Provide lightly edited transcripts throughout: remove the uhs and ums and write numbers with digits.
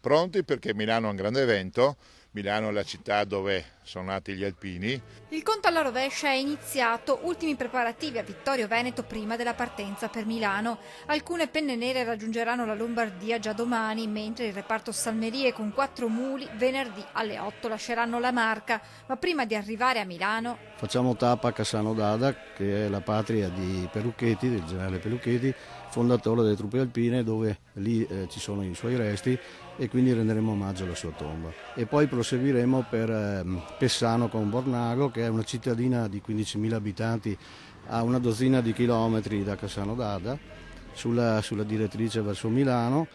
pronti perché Milano è un grande evento, Milano è la città dove sono nati gli alpini. Il conto alla rovescia è iniziato, ultimi preparativi a Vittorio Veneto prima della partenza per Milano. Alcune penne nere raggiungeranno la Lombardia già domani, mentre il reparto Salmerie con 4 muli venerdì alle 8 lasceranno la Marca. Ma prima di arrivare a Milano facciamo tappa a Cassano d'Adda, che è la patria di Perucchetti, del generale Perucchetti, fondatore delle truppe alpine, dove lì ci sono i suoi resti e quindi renderemo omaggio alla sua tomba. E poi proseguiremo per Pessano con Bornago, che è una cittadina di 15.000 abitanti a una dozzina di chilometri da Cassano d'Adda, sulla direttrice verso Milano,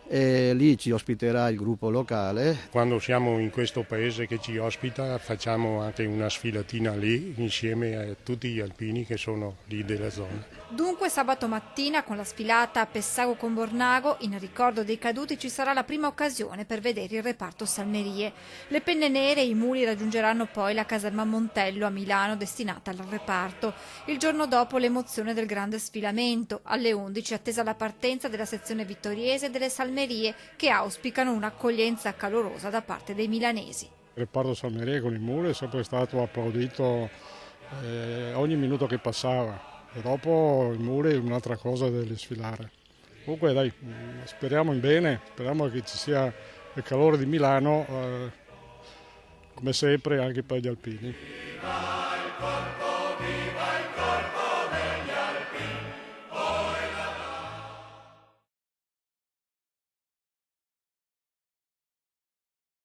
e lì ci ospiterà il gruppo locale. Quando siamo in questo paese che ci ospita facciamo anche una sfilatina lì insieme a tutti gli alpini che sono lì della zona. Dunque sabato mattina con la sfilata a Pessago con Bornago, in ricordo dei caduti, ci sarà la prima occasione per vedere il reparto Salmerie. Le penne nere e i muli raggiungeranno poi la caserma Montello a Milano destinata al reparto. Il giorno dopo l'emozione del grande sfilamento. Alle 11 attesa la partenza della sezione vittoriese delle Salmerie, che auspicano un'accoglienza calorosa da parte dei milanesi. Il reparto Salmerie con i muli è sempre stato applaudito ogni minuto che passava. E dopo il muro è un'altra cosa da sfilare. Comunque dai, speriamo in bene, speriamo che ci sia il calore di Milano, come sempre anche per gli alpini. Viva il corpo, viva il